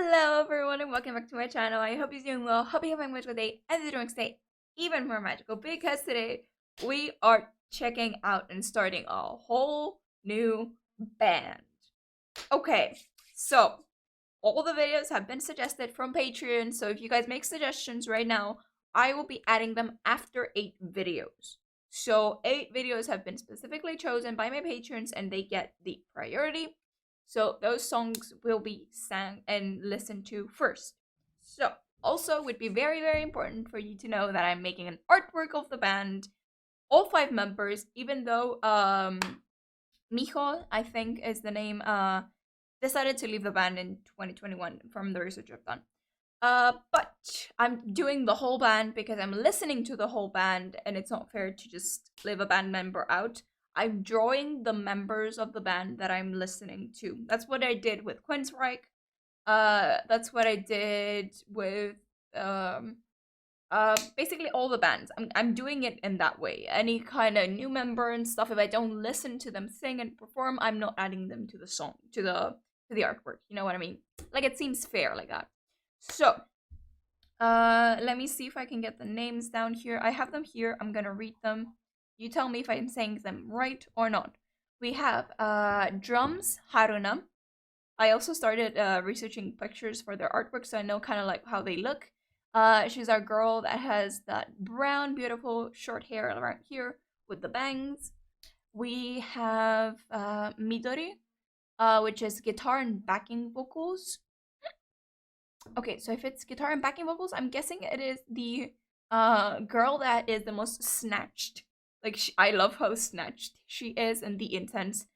Hello everyone and welcome back to my channel. I hope you're doing well. Hope you're having a magical day and you're doing today even more magical because today we are checking out and starting a whole new band. Okay, so all the videos have been suggested from Patreon, so if you guys make suggestions right now, I will be adding them after 8 videos. So 8 videos have been specifically chosen by my patrons and they get the priority. So those songs will be sang and listened to first. So also would be very important for you to know that I'm making an artwork of the band, all 5 members, even though Mijo, I think is the name, decided to leave the band in 2021 from the research I've done. But I'm doing the whole band because I'm listening to the whole band and it's not fair to just leave a band member out. I'm drawing the members of the band that I'm listening to. That's what I did with Queensryche. That's what I did with basically all the bands. I'm doing it in that way. Any kind of new member and stuff, if I don't listen to them sing and perform, I'm not adding them to the song, to the artwork. You know what I mean? Like it seems fair like that. So, let me see if I can get the names down here. I have them here. I'm gonna read them. You tell me if I'm saying them right or not. We have drums, Haruna. I also started researching pictures for their artwork, so I know kind of like how they look. She's our girl that has that brown, beautiful short hair around here with the bangs. We have Midori, which is guitar and backing vocals. Okay, so if it's guitar and backing vocals, I'm guessing it is the girl that is the most snatched. Like I love how snatched she is and the intense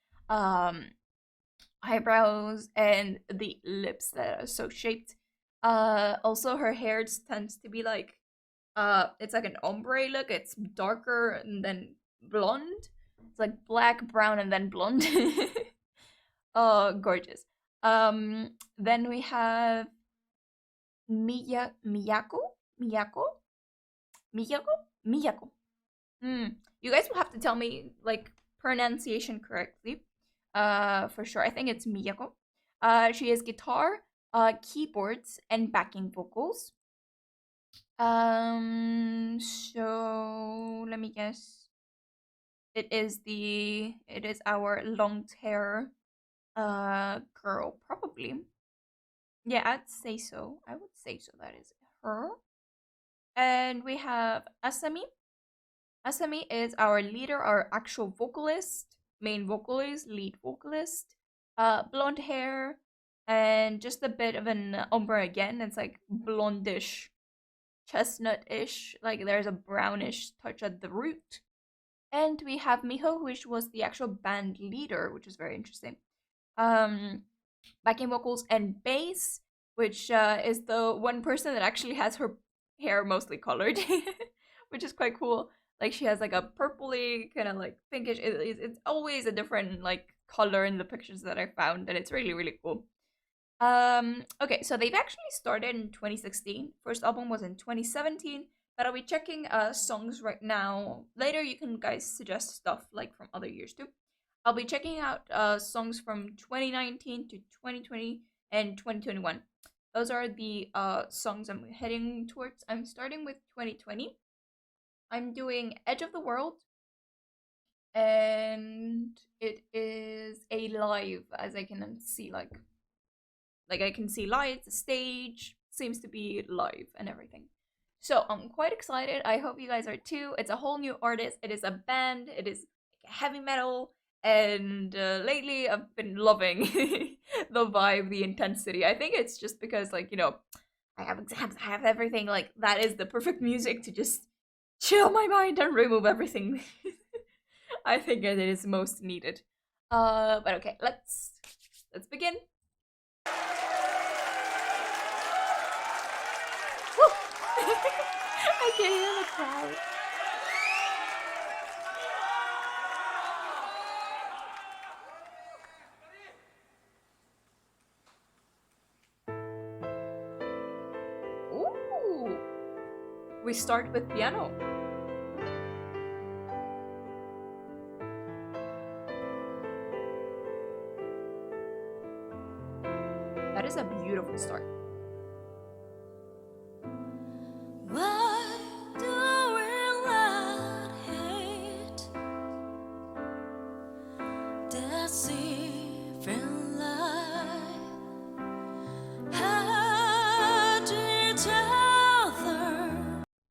eyebrows and the lips that are so shaped. Also her hair tends to be like it's like an ombre look. It's darker and then blonde. It's like black, brown, and then blonde. Oh, gorgeous. Then we have Miyako? Miyako? Miyako? Miyako. You guys will have to tell me like pronunciation correctly. For sure. I think it's Miyako. She has guitar, keyboards, and backing vocals. So let me guess. It is our long hair girl, probably. Yeah, I'd say so. I would say so. That is her. And we have Asami. Asami is our leader, our actual vocalist, main vocalist, lead vocalist. Blonde hair and just a bit of an ombre again. It's like blondish, chestnut-ish. Like there's a brownish touch at the root. And we have Miho, which was the actual band leader, which is very interesting. Backing vocals and bass, which is the one person that actually has her hair mostly colored, which is quite cool. Like she has like a purpley kind of like pinkish. It's always a different like color in the pictures that I found, and it's really cool. Okay, so they've actually started in 2016. First album was in 2017, but I'll be checking songs right now. Later, you can guys suggest stuff like from other years too. I'll be checking out songs from 2019 to 2020 and 2021. Those are the songs I'm heading towards. I'm starting with 2020. I'm doing Edge of the World, and it is a live, as I can see, like I can see lights, the stage seems to be live and everything. So I'm quite excited. I hope you guys are too. It's a whole new artist. It is a band. It is like heavy metal. And lately I've been loving the vibe, the intensity. I think it's just because like, you know, I have exams, I have everything. Like that is the perfect music to just chill my mind and remove everything. I think it is most needed. But okay, let's begin. I can hear the crowd. Ooh! We start with piano. That is a beautiful start.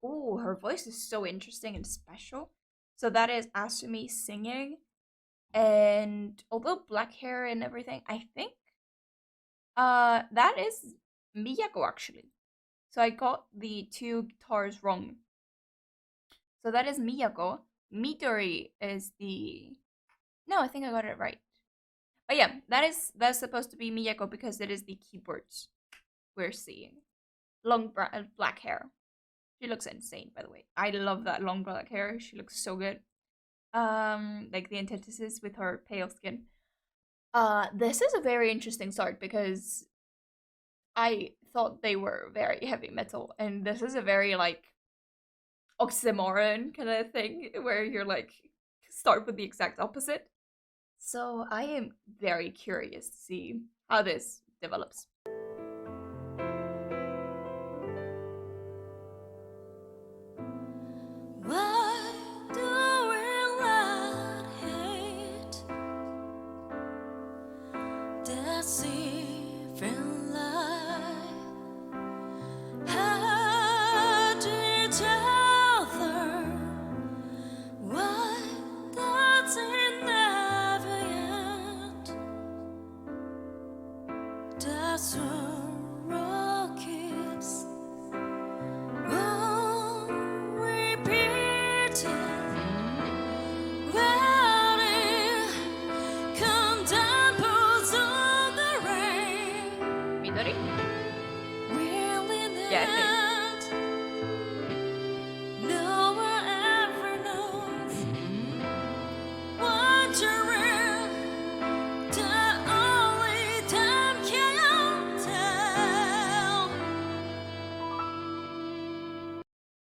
Ooh, her voice is so interesting and special. So that is Asumi singing, and although black hair and everything, I think that is Miyako actually. So I got the two guitars wrong. So that is Miyako. Midori is the... No, I think I got it right. But yeah, that's supposed to be Miyako because it is the keyboards we're seeing. Long black hair. She looks insane, by the way. I love that long black hair. She looks so good. Like the antithesis with her pale skin. This is a very interesting start because I thought they were very heavy metal, and this is a very like oxymoron kind of thing where you're like start with the exact opposite. So I am very curious to see how this develops.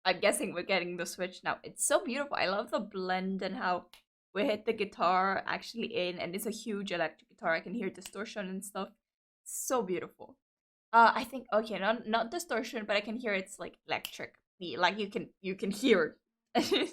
I'm guessing we're getting the switch now. It's so beautiful. I love the blend and how we hit the guitar actually in, and it's a huge electric guitar. I can hear distortion and stuff. So beautiful. I think okay, not distortion, but I can hear it's like electric. Like you can hear it.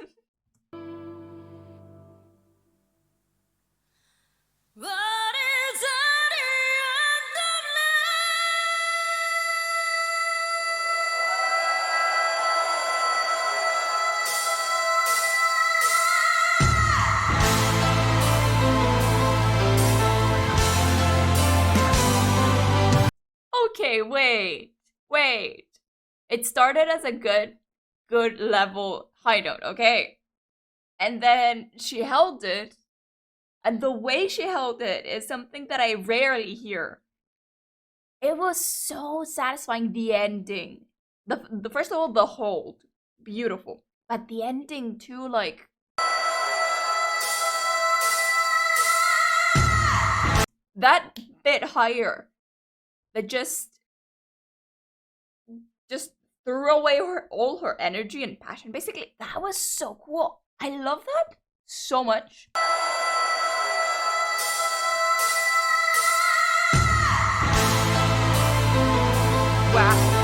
Okay, wait. It started as a good level high note, okay? And then she held it, and the way she held it is something that I rarely hear. It was so satisfying, the ending. The first of all, the hold, beautiful. But the ending too, like... That bit higher. That just threw away all her energy and passion. Basically, that was so cool. I love that so much. Wow.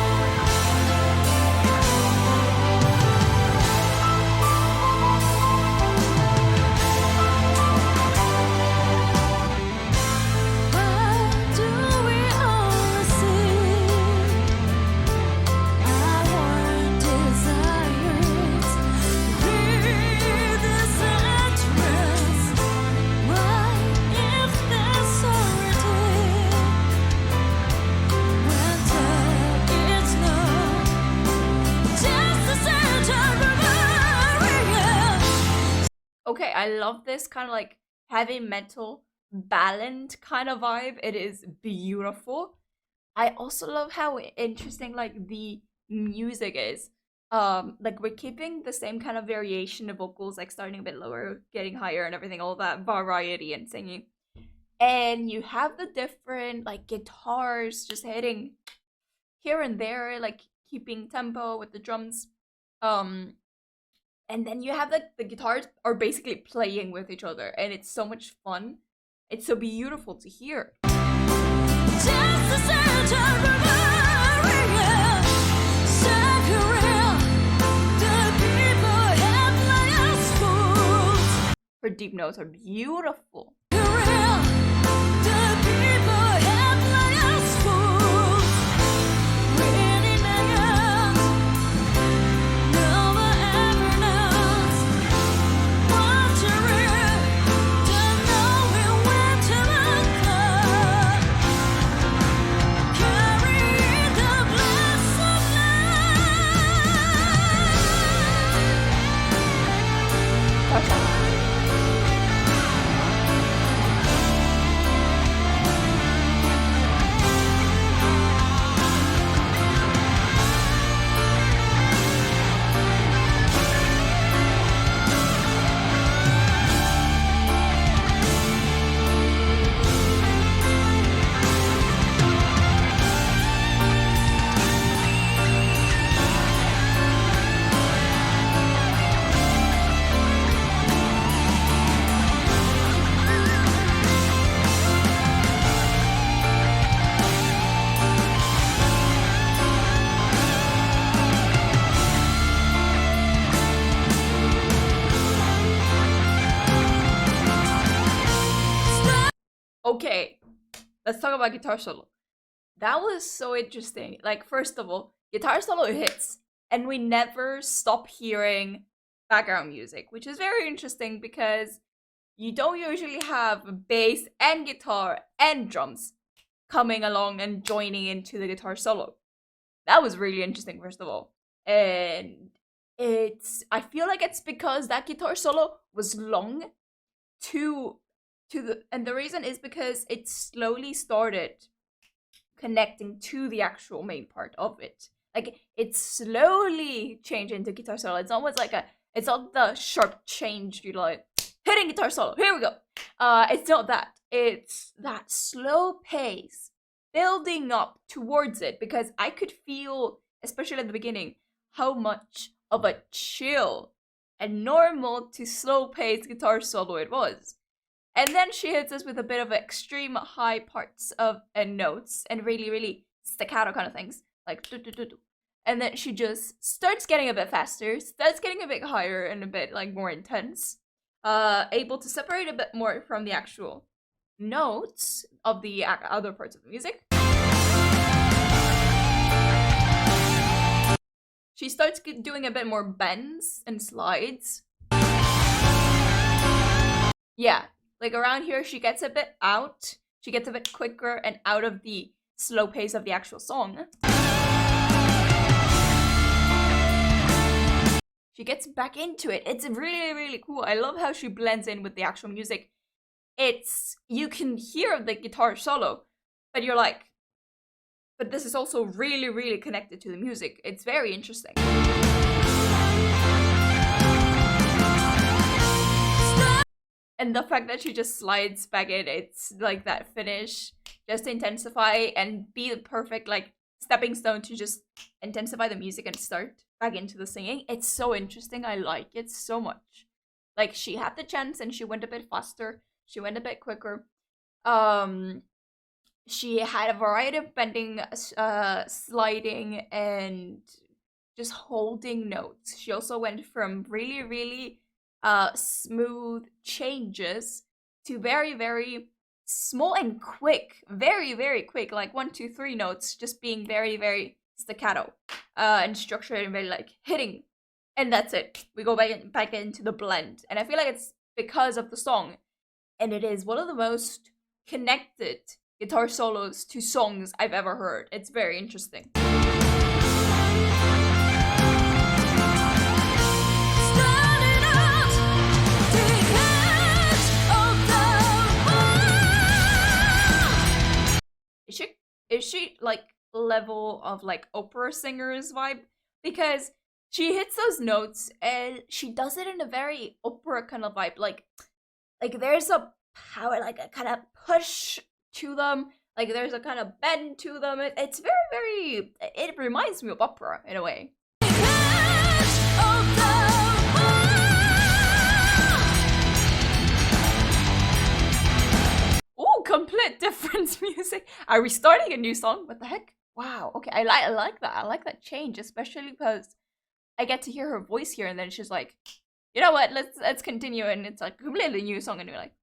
Okay, I love this kind of like heavy metal ballad kind of vibe. It is beautiful. I also love how interesting like the music is. Like we're keeping the same kind of variation of vocals, like starting a bit lower, getting higher and everything, all that variety and singing. And you have the different like guitars just hitting here and there, like keeping tempo with the drums. And then you have the guitars are basically playing with each other, and it's so much fun. It's so beautiful to hear. Her deep notes are beautiful. guitar solo. Okay, let's talk about guitar solo. That was so interesting. Like, first of all, guitar solo hits, and we never stop hearing background music, which is very interesting because you don't usually have bass and guitar and drums coming along and joining into the guitar solo. That was really interesting, first of all. And I feel like it's because that guitar solo was long and the reason is because it slowly started connecting to the actual main part of it. Like, it slowly changed into guitar solo. It's almost like it's not the sharp change, you like hitting guitar solo, here we go. It's not that. It's that slow pace building up towards it, because I could feel, especially at the beginning, how much of a chill and normal to slow paced guitar solo it was. And then she hits us with a bit of extreme high parts of and notes and really, really staccato kind of things, like do do do do. And then she just starts getting a bit faster, starts getting a bit higher and a bit like more intense, able to separate a bit more from the actual notes of the other parts of the music. She starts doing a bit more bends and slides. Yeah. Like, around here, she gets a bit out. She gets a bit quicker and out of the slow pace of the actual song. She gets back into it. It's really, really cool. I love how she blends in with the actual music. You can hear the guitar solo, but you're like, but this is also really, really connected to the music. It's very interesting. And the fact that she just slides back in, it's like that finish, just to intensify and be the perfect like stepping stone to just intensify the music and start back into the singing. It's so interesting. I like it so much. Like, she had the chance and she went a bit faster. She went a bit quicker. She had a variety of bending, sliding, and just holding notes. She also went from really, really smooth changes to very, very small and quick, very, very quick, like 1, 2, 3 notes, just being very, very staccato and structured and very like hitting, and that's it. We go back into the blend, and I feel like it's because of the song, and it is one of the most connected guitar solos to songs I've ever heard. It's very interesting. Is she like level of like opera singers vibe? Because she hits those notes and she does it in a very opera kind of vibe. Like there's a power, like a kind of push to them. Like, there's a kind of bend to them. It's very, very... It reminds me of opera in a way. Ooh, complete different music. Are we starting a new song? What the heck? Wow. Okay, I like that. I like that change, especially because I get to hear her voice here, and then she's like, you know what? Let's continue, and it's like a completely new song, and you're like,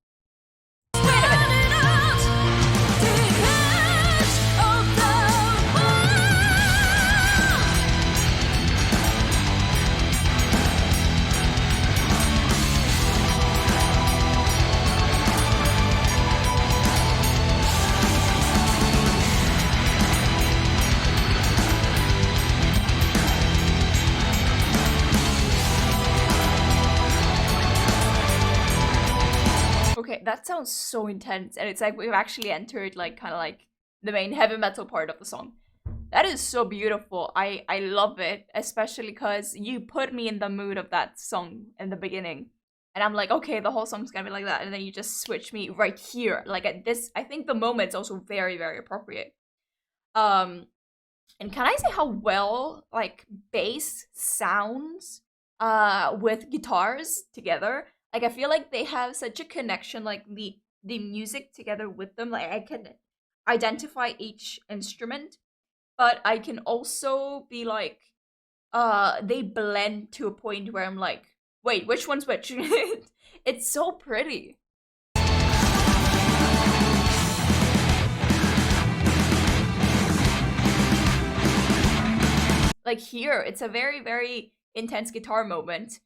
wait a minute. that sounds so intense, and it's like we've actually entered like kind of like the main heavy metal part of the song. That is so beautiful. I love it, especially because you put me in the mood of that song in the beginning, and I'm like, okay, the whole song's gonna be like that, and then you just switch me right here, like at this. I think the moment's also very very appropriate. Um, and can I say how well like bass sounds with guitars together? Like I feel like they have such a connection, like the music together with them. Like I can identify each instrument, but I can also be like they blend to a point where I'm like, wait, which one's which? It's so pretty. Like here, it's a very, very intense guitar moment,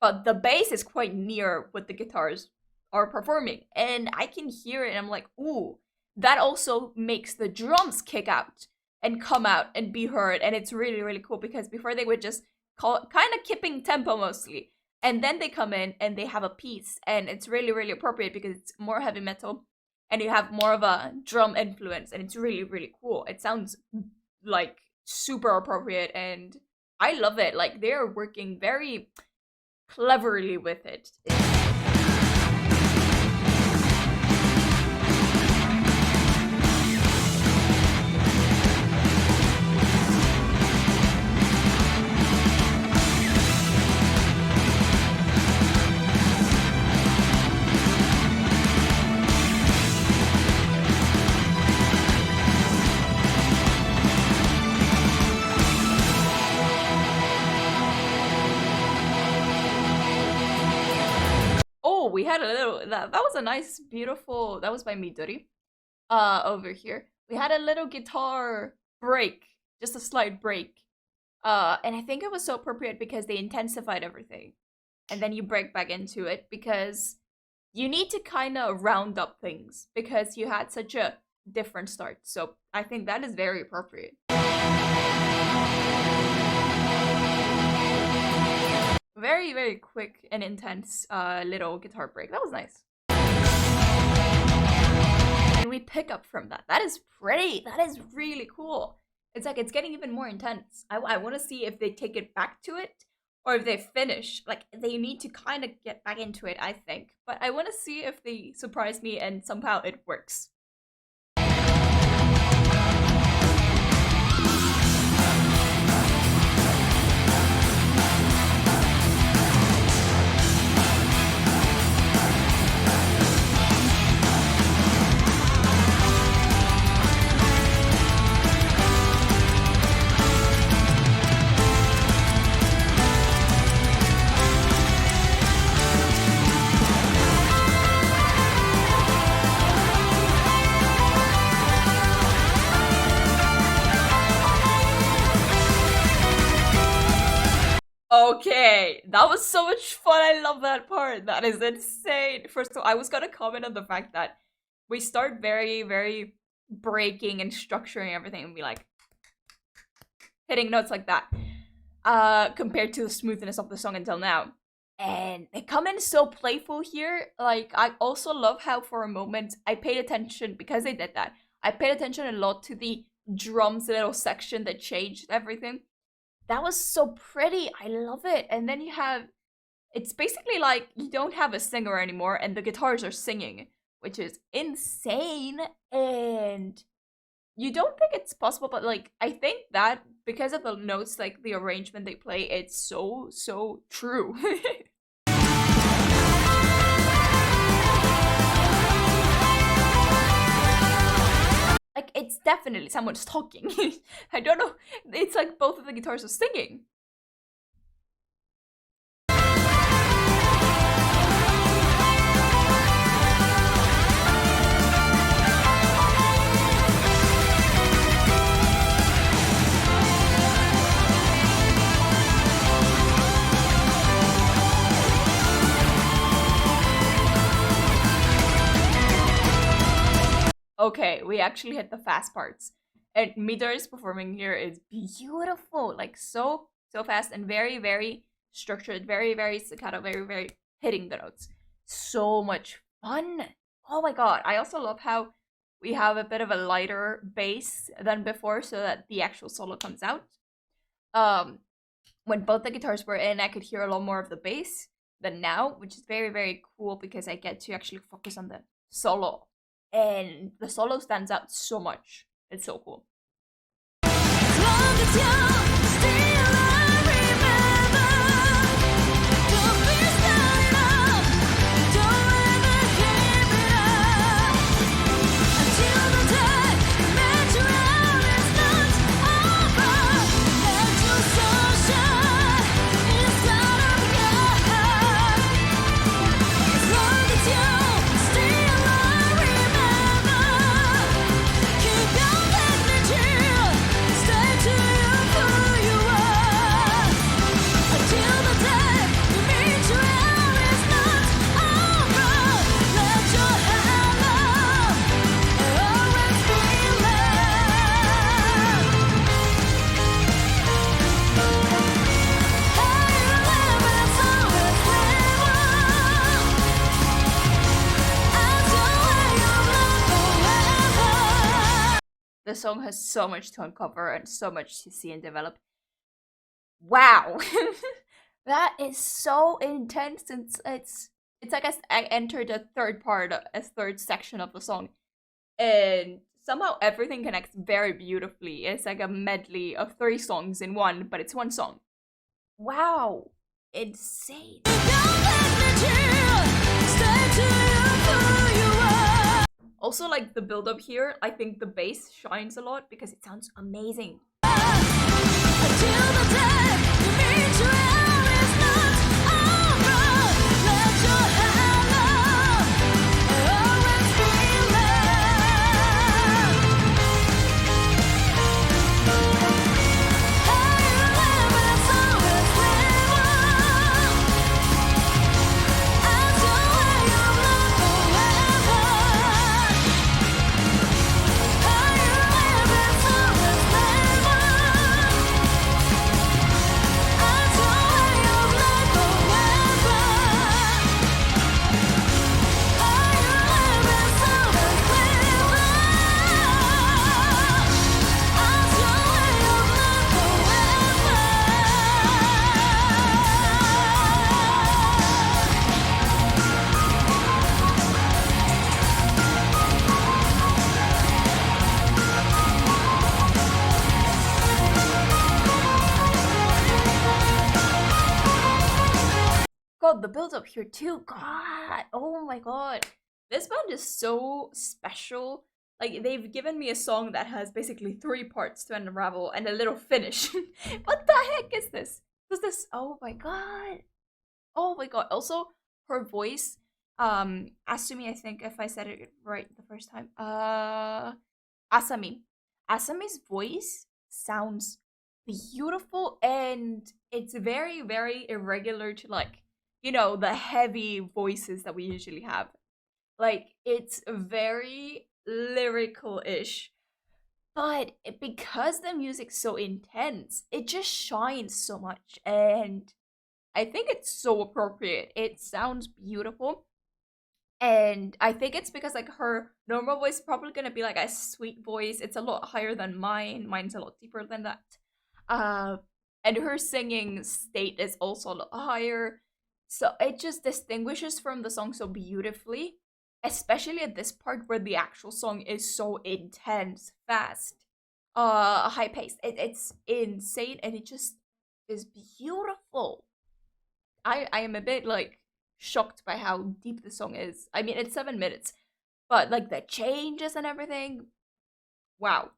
but the bass is quite near what the guitars are performing. And I can hear it and I'm like, ooh, that also makes the drums kick out and come out and be heard. And it's really, really cool because before they would just call kind of keeping tempo mostly. And then they come in and they have a piece, and it's really, really appropriate because it's more heavy metal and you have more of a drum influence, and it's really, really cool. It sounds like super appropriate, and I love it. Like they're working very cleverly with it. Oh, we had a little that was a nice, beautiful. That was by Midori. Over here we had a little guitar break, just a slight break. And I think it was so appropriate because they intensified everything, and then you break back into it because you need to kind of round up things because you had such a different start. So I think that is very appropriate. Very, very quick and intense little guitar break. That was nice. And we pick up from that. That is pretty. That is really cool. It's like it's getting even more intense. I want to see if they take it back to it or if they finish. Like they need to kind of get back into it, I think. But I want to see if they surprise me and somehow it works. Okay, that was so much fun. I love that part. That is insane. First of all, I was gonna comment on the fact that we start very, very breaking and structuring everything and be like hitting notes like that. Compared to the smoothness of the song until now. And they come in so playful here. Like I also love how for a moment I paid attention because they did that. I paid attention a lot to the drums little section that changed everything. That was so pretty. I love it. And then you have it's basically like you don't have a singer anymore and the guitars are singing, which is insane. And you don't think it's possible, but like I think that because of the notes, like the arrangement they play, it's so true. Like it's definitely someone's talking. I don't know. It's like both of the guitars are singing. Okay, we actually hit the fast parts. And Midori's performing here is beautiful. Like so fast and very, very structured, very, very staccato, very, very hitting the notes. So much fun. Oh my god. I also love how we have a bit of a lighter bass than before so that the actual solo comes out. Um, when both the guitars were in, I could hear a lot more of the bass than now, which is very, very cool because I get to actually focus on the solo. And the solo stands out so much. It's so cool. The song has so much to uncover and so much to see and develop. Wow. That is so intense. It's like I entered a third part, a third section of the song. And somehow everything connects very beautifully. It's like a medley of 3 songs in one, but it's one song. Wow. Insane. Also, like the build up here, I think the bass shines a lot because it sounds amazing. God, the build up here too. God, oh my god. This band is so special. Like, they've given me a song that has basically 3 parts to unravel and a little finish. What the heck is this? Does this? Oh my god. Oh my god. Also, her voice, Asumi, I think if I said it right the first time. Asami. Asami's voice sounds beautiful and it's very, very irregular to like, you know, the heavy voices that we usually have. Like, it's very lyrical-ish. But because the music's so intense, it just shines so much. And I think it's so appropriate. It sounds beautiful. And I think it's because like her normal voice is probably gonna be like a sweet voice. It's a lot higher than mine. Mine's a lot deeper than that. Uh, and her singing state is also a lot higher. So it just distinguishes from the song so beautifully, especially at this part where the actual song is so intense, fast, high paced. It's insane and it just is beautiful. I am a bit like shocked by how deep the song is. I mean, it's 7 minutes, but like the changes and everything, wow.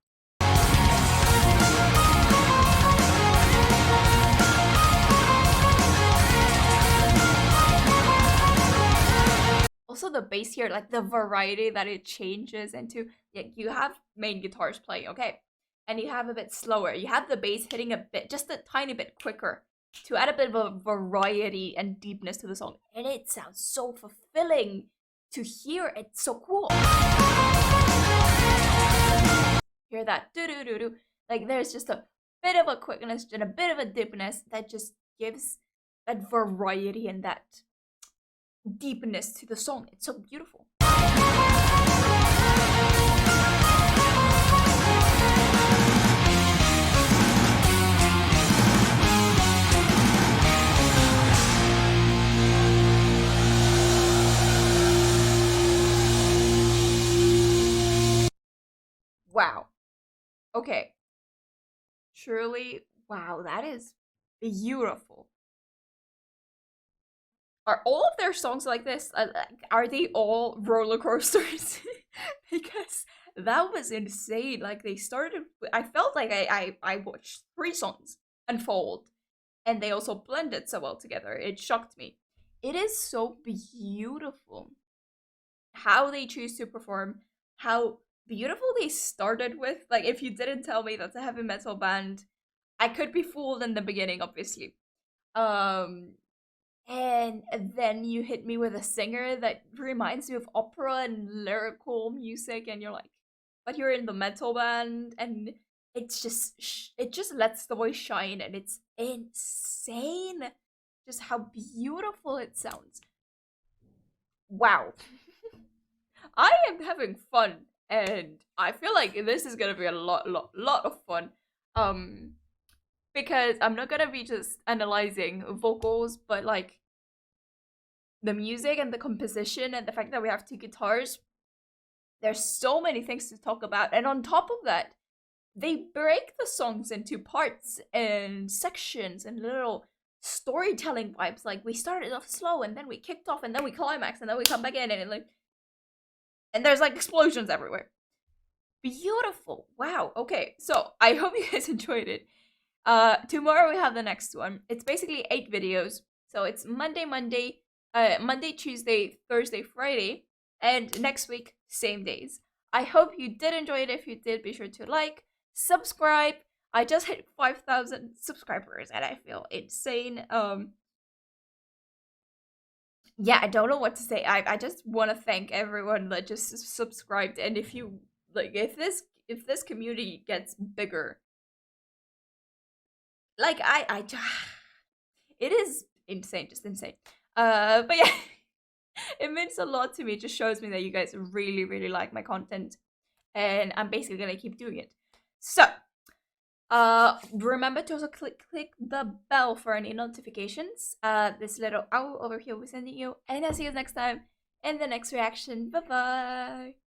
Also the bass here, like the variety that it changes into, like you have main guitars playing, okay, and you have a bit slower, you have the bass hitting a bit, just a tiny bit quicker, to add a bit of a variety and deepness to the song, and it sounds so fulfilling to hear. It's so cool. Hear that do do do do, like there's just a bit of a quickness and a bit of a deepness that just gives that variety and that deepness to the song. It's so beautiful. Wow. Okay. Truly, wow, that is beautiful. Are all of their songs like this? Are they all roller coasters? Because that was insane. Like they started, I felt like I watched three songs unfold, and they also blended so well together. It shocked me. It is so beautiful how they choose to perform, how beautiful they started with. Like if you didn't tell me that's a heavy metal band, I could be fooled in the beginning, obviously. Um, and then you hit me with a singer that reminds me of opera and lyrical music, and you're like, but you're in the metal band, and it's just it just lets the voice shine, and it's insane, just how beautiful it sounds. Wow, I am having fun, and I feel like this is gonna be a lot of fun. Um, because I'm not gonna be just analyzing vocals, but like the music and the composition and the fact that we have two guitars, there's so many things to talk about. And on top of that, they break the songs into parts and sections and little storytelling vibes. Like we started off slow and then we kicked off and then we climax and then we come back in and like, and there's like explosions everywhere. Beautiful. Wow. Okay. So I hope you guys enjoyed it. Tomorrow we have the next one. It's basically 8 videos. So it's Monday, Tuesday, Thursday, Friday, and next week, same days. I hope you did enjoy it. If you did, be sure to like, subscribe. I just hit 5,000 subscribers and I feel insane. Yeah, I don't know what to say. I just want to thank everyone that just subscribed, and if you like if this community gets bigger, like it is insane, just insane. But yeah, it means a lot to me. It just shows me that you guys really like my content, and I'm basically gonna keep doing it. So, remember to also click the bell for any notifications. This little owl over here will be sending you, and I'll see you next time in the next reaction. Bye bye.